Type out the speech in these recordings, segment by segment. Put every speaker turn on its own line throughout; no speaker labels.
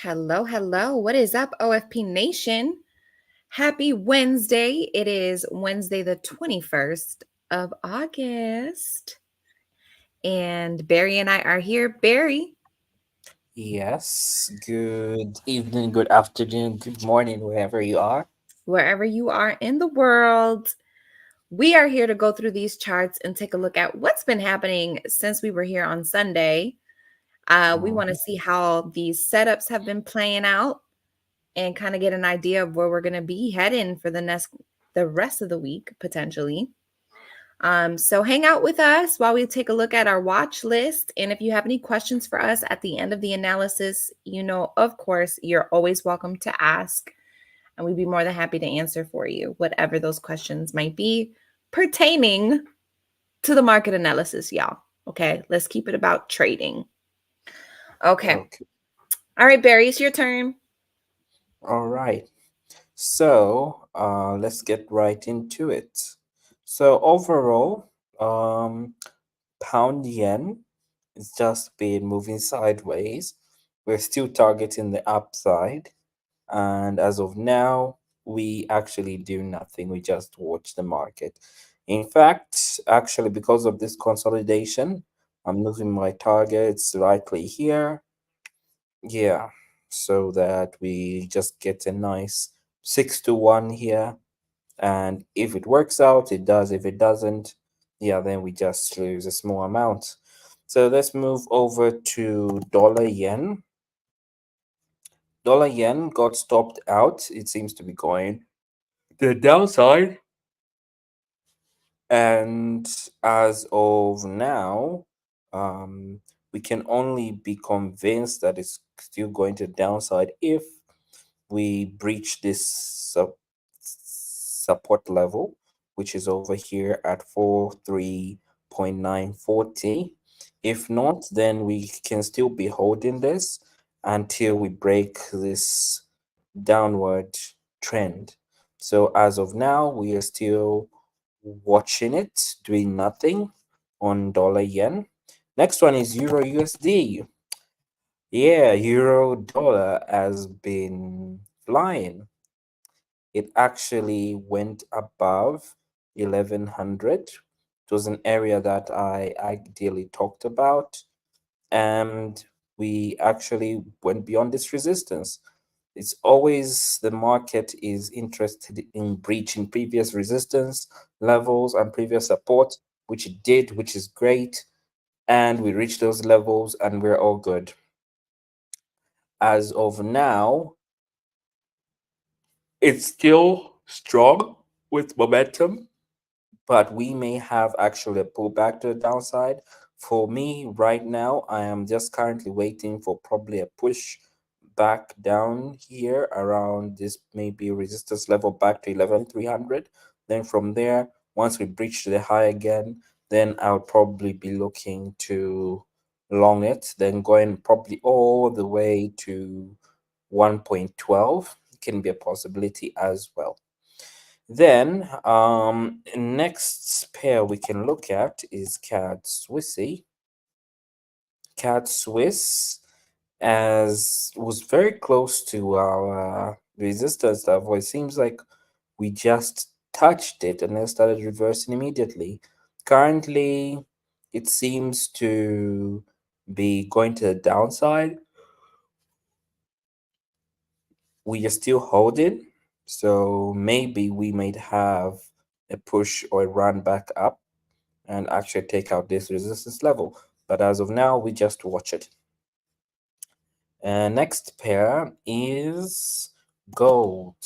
Hello, hello. What is up, OFP Nation? Happy Wednesday. It is Wednesday, the 21st of August. And Barry and I are here. Barry,
Yes, good evening, good afternoon, good morning, wherever you are.
wherever you are in the world, we are here to go through these charts and take a look at what's been happening since we were here on Sunday. We want to
Mhm.
see how these setups have been playing out and kind of get an idea of where we're going to be heading for the rest of the week potentially. So hang out with us while we take a look at our watch list. And if you have any questions for us at the end of the analysis, of course, you're always welcome to ask. And we'd be more than happy to answer for you, whatever those questions might be pertaining to the market analysis, y'all. Okay, let's keep it about trading. Okay.
Okay,
All right, Barry, it's your turn.
all right. So let's get right into it. So overall, pound yen is just been moving sideways. We're still targeting the upside, and as of now, we actually do nothing. We just watch the market. In fact, actually, because of this consolidation, I'm moving my targets slightly here. Yeah, so that we just get a nice 6 to 1 here. And if it works out, it does. If it doesn't, yeah, then we just lose a small amount. So let's move over to dollar yen. Dollar yen got stopped out. It seems to be going the downside. And as of now, um, we can only be convinced that it's still going to downside if we breach this support level, which is over here at 43.940. If not, then we can still be holding this until we break this downward trend. So as of now, we are still watching it, doing nothing on dollar yen. Next one is Euro USD. Yeah, euro dollar has been flying. It actually went above 1100. It was an area that I ideally talked about, and we actually went beyond this resistance. It's always the market is interested in breaching previous resistance levels and previous support, which it did, which is great. And we reached those levels and we're all good. As of now, it's still strong with momentum, but we may have actually a pullback to the downside. For me, right now, I am just currently waiting for probably a push back down here around this maybe resistance level back to 11,300. Then from there, once we breach the high again, then I'll probably be looking to long it, then going probably all the way to 1.12 can be a possibility as well. Then, next pair we can look at is CAD Swissy. CAD Swiss as was very close to our resistance level. It seems like we just touched it and then started reversing immediately. Currently, it seems to be going to the downside. We are still holding, so maybe we might have a push or a run back up and actually take out this resistance level. But as of now, we just watch it. And next pair is gold.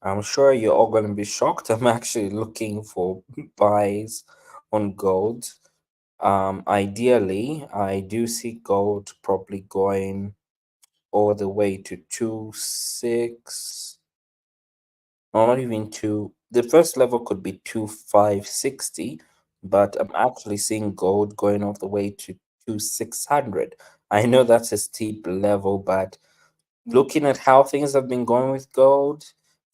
I'm sure you're all going to be shocked. I'm actually looking for buys on gold. Ideally, I do see gold probably going all the way to 2.6. No, not even two. The first level could be 2,560, but I'm actually seeing gold going all the way to 2,600. I know that's a steep level, but looking at how things have been going with gold,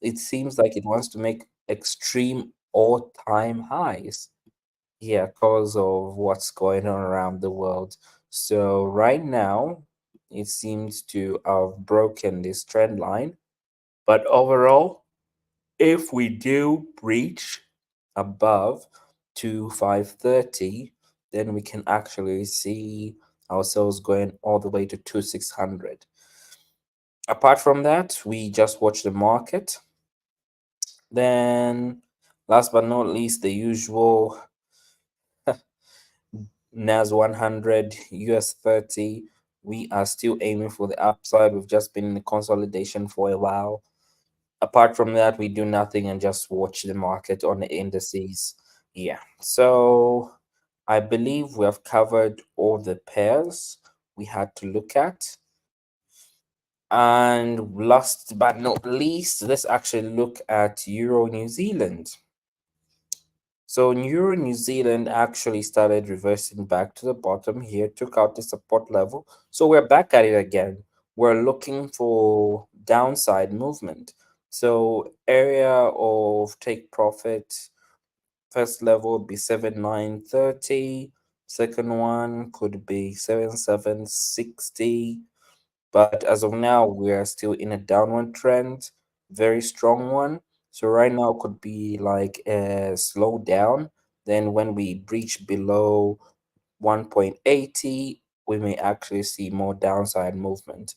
it seems like it wants to make extreme all-time highs. Yeah, because of what's going on around the world. So right now, it seems to have broken this trend line. But overall, if we do breach above to 530, then we can actually see ourselves going all the way to 2600. Apart from that, we just watch the market. Then, last but not least, the usual NAS 100, US 30. We are still aiming for the upside. We've just been in the consolidation for a while. Apart from that, we do nothing and just watch the market on the indices. Yeah. So I believe we have covered all the pairs we had to look at. And last but not least, let's actually look at Euro New Zealand. So Euro New Zealand actually started reversing back to the bottom here, took out the support level. So we're back at it again. We're looking for downside movement. So area of take profit, first level would be 7,930. Second one could be 7,760. But as of now, we are still in a downward trend, very strong one. So right now could be like a slowdown. Then when we breach below 1.80, we may actually see more downside movement.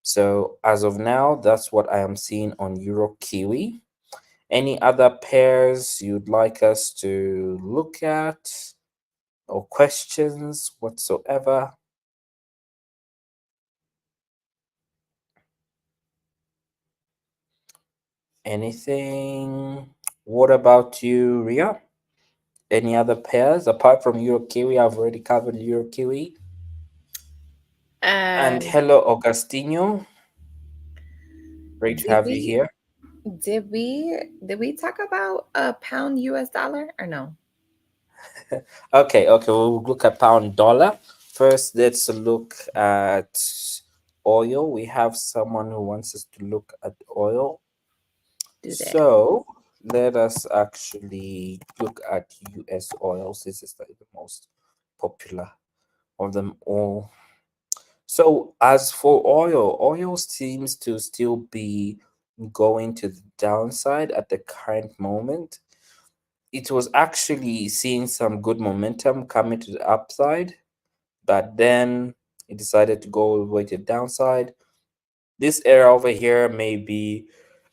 So as of now, that's what I am seeing on Euro Kiwi. Any other pairs you'd like us to look at or questions whatsoever? Anything? What about you, Ria? Any other pairs apart from Euro Kiwi? I've already covered Euro Kiwi. And
Um,
hello, Augustino. Great to
did
have you
we
here.
did we talk about a pound US dollar or no?
Okay, we'll look at pound dollar. First, let's look at oil. We have someone who wants us to look at oil.
Do that.
So let us actually look at US oils. This is like the most popular of them all. So as for oil seems to still be going to the downside at the current moment. It was actually seeing some good momentum coming to the upside, but then it decided to go all the way to the downside. This area over here may be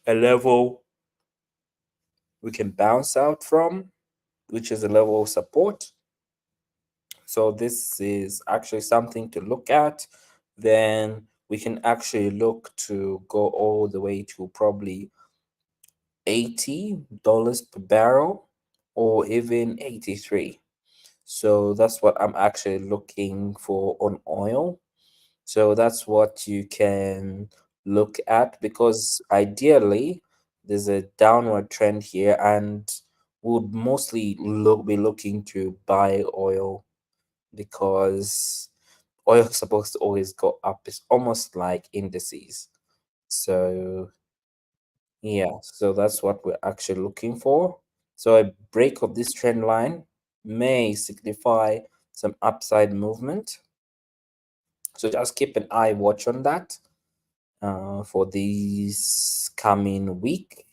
a level we can bounce out from, which is a level of support. So this is actually something to look at. Then we can actually look to go all the way to probably $80 per barrel or even 83. So that's what I'm actually looking for on oil. So that's what you can look at because ideally there's a downward trend here and would mostly be looking to buy oil because oil is supposed to always go up. It's almost like indices. So yeah, so that's what we're actually looking for. So a break of this trend line may signify some upside movement. So just keep an eye watch on that for this coming week,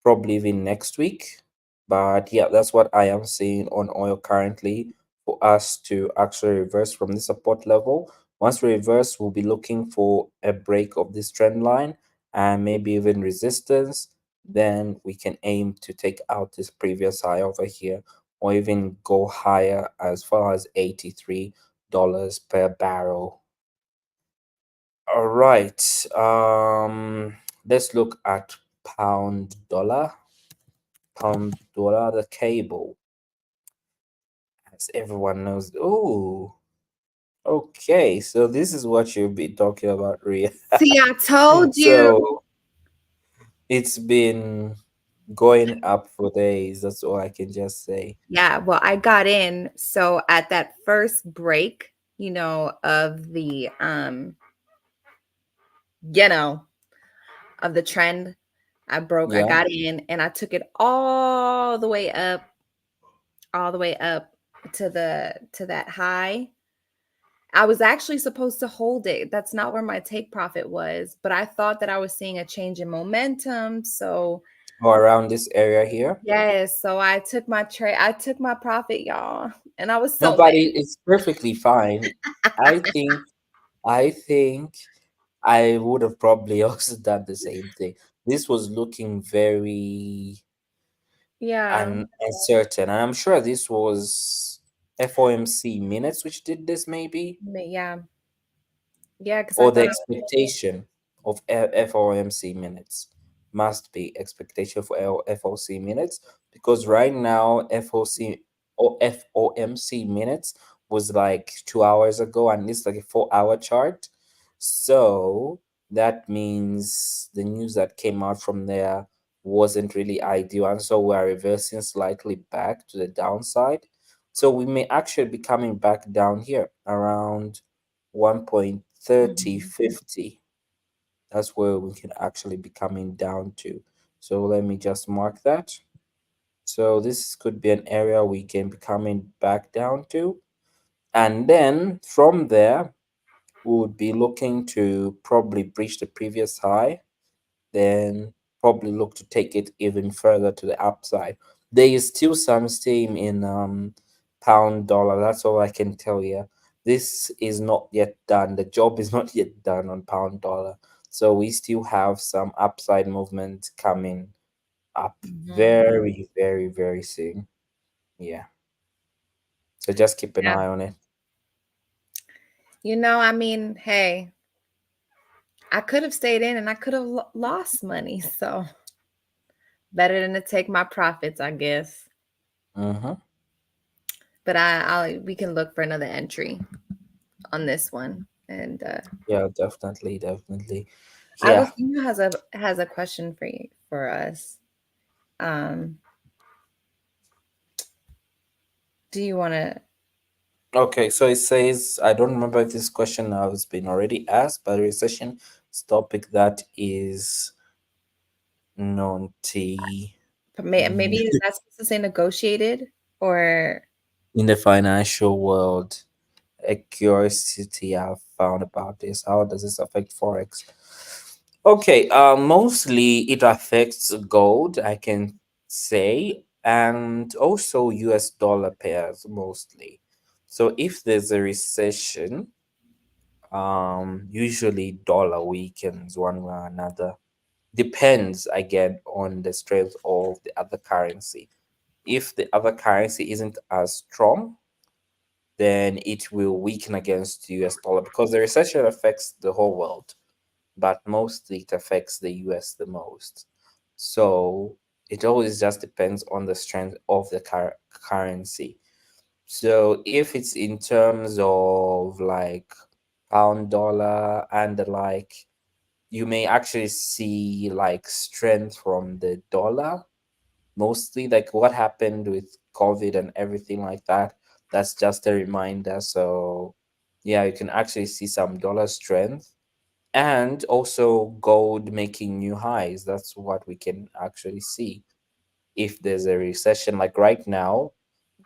probably even next week. But yeah, that's what I am seeing on oil currently for us to actually reverse from the support level. Once we reverse, we'll be looking for a break of this trend line and maybe even resistance. Then we can aim to take out this previous high over here or even go higher as far as $83 per barrel. All right. Let's look at pound dollar. Pound dollar, the cable, as everyone knows. Oh, okay. So this is what you'll be talking about, Ria.
See, I told you.
So it's been going up for days. That's all I can just say.
Yeah, well, I got in. So at that first break, of the you know, of the trend, I
Yeah.
got in and I took it all the way up to that high I was actually supposed to hold it. That's not where my take profit was, but I thought that I was seeing a change in momentum. So,
Or around this area here?
yes, so I took my trade, I took my profit, y'all, and I was so
Nobody, it's perfectly fine.
mad.
I think I think I would have probably also done the same thing. This was looking very
Yeah,
uncertain. And I'm sure this was FOMC minutes which did this, maybe,
yeah, yeah, because I
or the
thought,
expectation of FOMC minutes must be expectation for FOC minutes, because right now FOC or FOMC minutes was like 2 hours ago and it's like a 4 hour chart. So that means the news that came out from there wasn't really ideal, and so we're reversing slightly back to the downside. So we may actually be coming back down here around 1.30,
mhm,
50. That's where we can actually be coming down to. So let me just mark that. So this could be an area we can be coming back down to. And then from there, we would be looking to probably breach the previous high, then probably look to take it even further to the upside. There is still some steam in pound dollar. That's all I can tell you. This is not yet done. The job is not yet done on pound dollar. So we still have some upside movement coming up
mhm.
very, very, very soon. Yeah. So just keep an
Yeah.
eye on it.
I mean, hey, I could have stayed in and I could have lost money. So better than to take my profits, I guess.
Mm-hmm.
But I'll we can look for another entry on this one. And
Yeah, definitely, definitely. Yeah.
Agostino has a question for you for us. Um, do you want to?
Okay, so it says, I don't remember if this question has been already asked, but recession topic that is known to
Maybe that's supposed to say negotiated or
in the financial world. A curiosity I've found about this. How does this affect Forex? Okay, mostly it affects gold, I can say, and also US dollar pairs mostly. So if there's a recession, usually dollar weakens one way or another. Depends again on the strength of the other currency. If the other currency isn't as strong, then it will weaken against the US dollar, because the recession affects the whole world, but mostly it affects the US the most. So it always just depends on the strength of the currency. So if it's in terms of like pound dollar and the like, you may actually see like strength from the dollar, mostly like what happened with COVID and everything like that. That's just a reminder. So yeah, you can actually see some dollar strength, and also gold making new highs. That's what we can actually see if there's a recession. Like right now,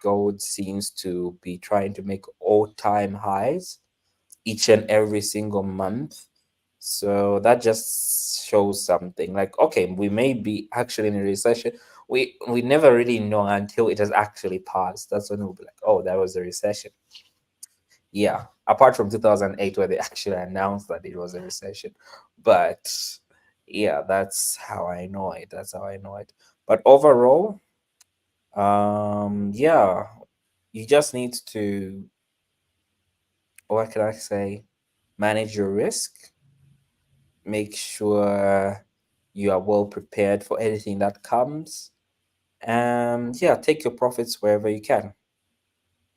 gold seems to be trying to make all-time highs each and every single month. So that just shows something. Like, okay, we may be actually in a recession. We never really know until it has actually passed. That's when we'll be like, oh, that was a recession. Yeah. Apart from 2008, where they actually announced that it was a recession. But yeah, that's how I know it. That's how I know it. But overall, yeah, you just need to, what can I say, manage your risk, make sure you are well prepared for anything that comes, and yeah, take your profits wherever you can,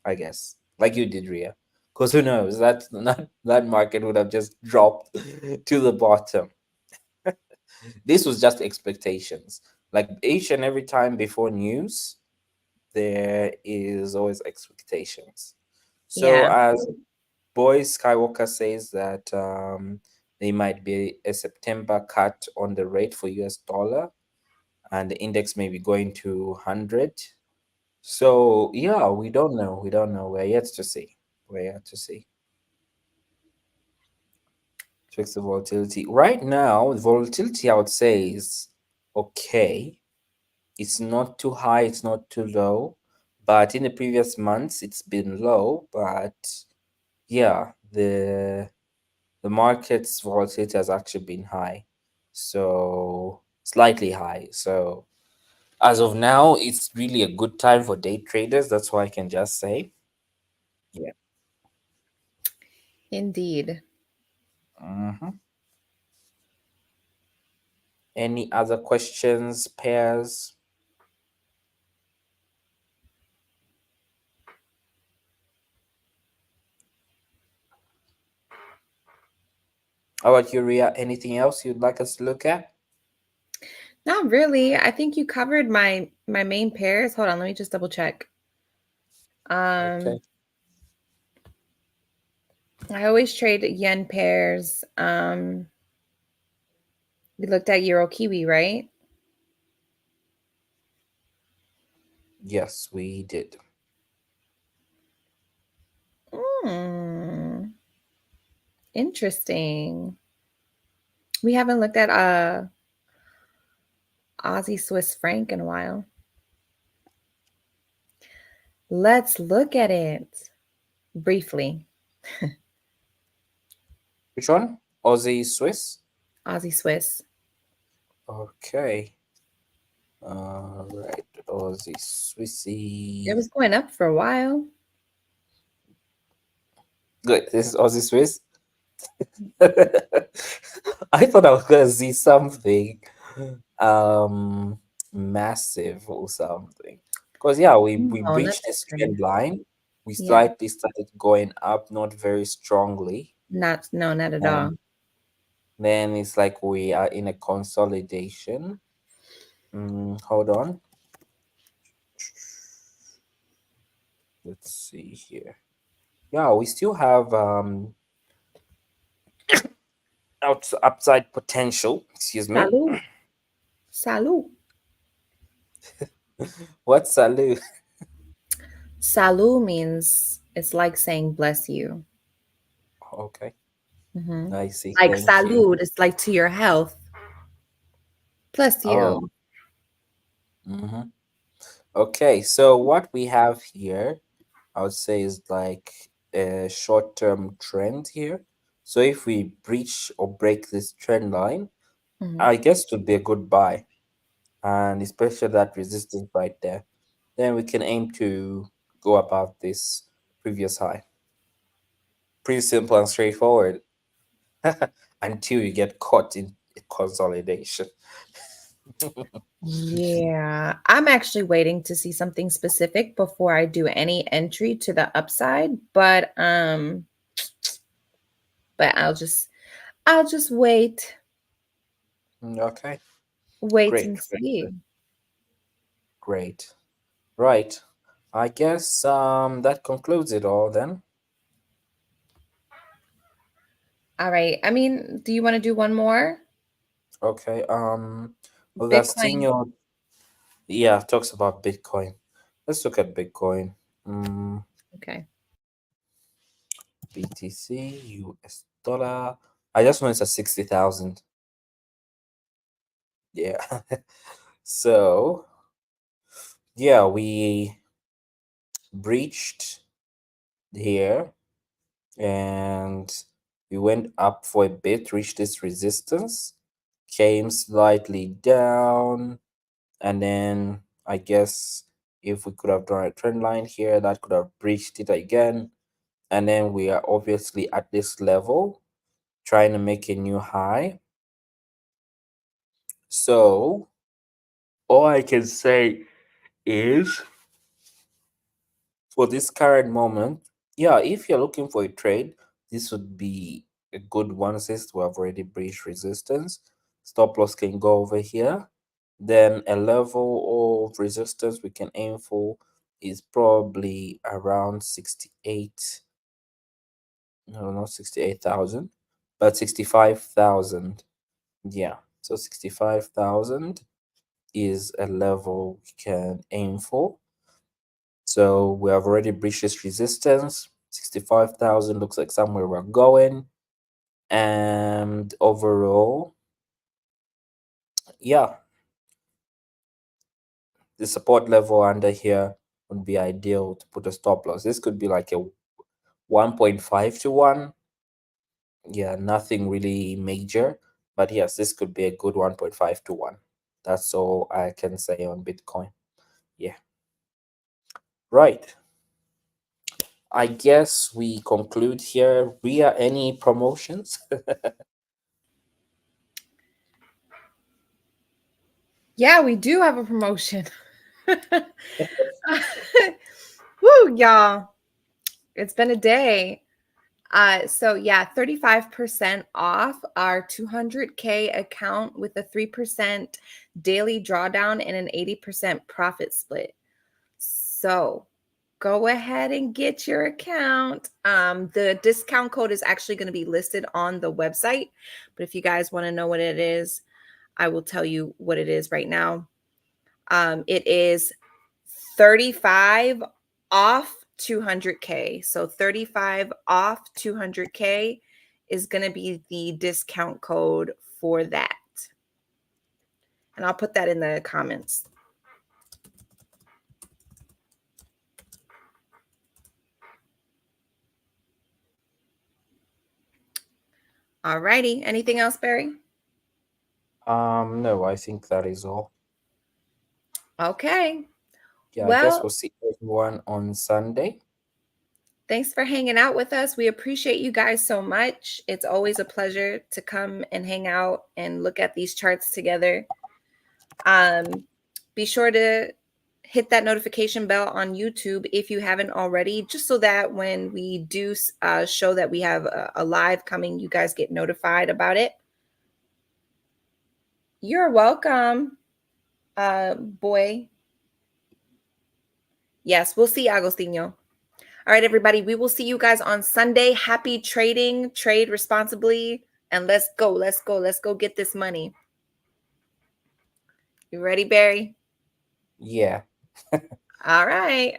I guess, like you did, Ria, because who knows, that market would have just dropped to the bottom. This was just expectations. Like each and every time before news, there is always expectations. So
yeah,
as Boy Skywalker says that there might be a September cut on the rate for US dollar, and the index may be going to 100. So yeah, we don't know. We don't know. We're yet to see. We're yet to see. Fix the volatility. Right now, the volatility I would say is okay. It's not too high, it's not too low. But in the previous months, it's been low. But yeah, the market's volatility has actually been high. So slightly high. So as of now, it's really a good time for day traders. That's what I can just say. Yeah.
Indeed.
Hmm. Any other questions, pairs? How about you, Ria? Anything else you'd like us to look at?
Not really. I think you covered my main pairs. Hold on, let me just double check.
Okay.
I always trade yen pairs. We looked at Euro Kiwi, right?
Yes, we did.
Hmm. Interesting. We haven't looked at Aussie Swiss franc in a while. Let's look at it briefly.
Which one? Aussie Swiss?
Aussie Swiss.
Okay. Right. Aussie
It
Swissy.
was going up for a while.
Good. This is Aussie Swiss. I thought I was gonna see something um massive or something. Because yeah, we
No,
breached this
nothing.
trend line. We
Yeah,
slightly started going up, not very strongly.
not at all.
And then it's like we are in a consolidation. Hold on. Let's see here. Yeah, we still have upside potential. Excuse me.
Salud. Salud.
What's salute?
Salud means it's like saying bless you.
Okay,
Hmm.
I see.
Like
Thank you.
salud, it's like to your health. Bless
Oh,
you.
mm-hmm. Okay. So what we have here, I would say, is like a short-term trend here. So if we breach or break this trend line,
Hmm.
I guess it would be a good buy, and especially that resistance right there. Then we can aim to go above this previous high. Pretty simple and straightforward until you get caught in a consolidation.
Yeah, I'm actually waiting to see something specific before I do any entry to the upside, but I'll just
Okay,
wait
great,
and
great,
see.
great. Right. I guess that concludes it all then.
All right. I mean, do you want to do one more?
Okay.
Bitcoin.
Augustino, yeah, talks about Bitcoin. Let's look at Bitcoin. Mm,
Okay.
BTC, US dollar. I just know it's at 60,000. Yeah. So, yeah, we breached here and we went up for a bit, reached this resistance, came slightly down, and then I guess if we could have drawn a trend line here, that could have breached it again. And then we are obviously at this level, trying to make a new high. So all I can say is for this current moment, yeah, if you're looking for a trade, this would be a good one since we have already breached resistance. Stop loss can go over here. Then a level of resistance we can aim for is probably around 68. No, not 68,000, but 65,000. Yeah, so 65,000 is a level we can aim for. So we have already breached this resistance. 65,000 looks like somewhere we're going. And overall, yeah, the support level under here would be ideal to put a stop loss. This could be like a 1.5 to 1. Yeah, nothing really major, but yes, this could be a good 1.5 to 1. That's all I can say on Bitcoin. Yeah. Right. I guess we conclude here. Ria, any promotions?
Yeah, we do have a promotion. Woo, y'all. It's been a day. So yeah, 35% off our 200K account with a 3% daily drawdown and an 80% profit split. So go ahead and get your account. The discount code is actually going to be listed on the website, but if you guys want to know what it is, I will tell you what it is right now. It is 35 off 200K. So 35 off 200K is going to be the discount code for that. And I'll put that in the comments. All righty. Anything else, Barry?
No, I think that is all.
Okay.
Yeah, I guess
Well,
we'll see everyone on Sunday.
thanks for hanging out with us. We appreciate you guys so much. It's always a pleasure to come and hang out and look at these charts together. Be sure to hit that notification bell on YouTube if you haven't already, just so that when we do show that we have a live coming, you guys get notified about it. You're welcome, boy. Yes, we'll see, Agostinho. All right, everybody, we will see you guys on Sunday. Happy trading, trade responsibly, and let's go, let's go, let's go get this money. You ready, Barry?
Yeah.
All right.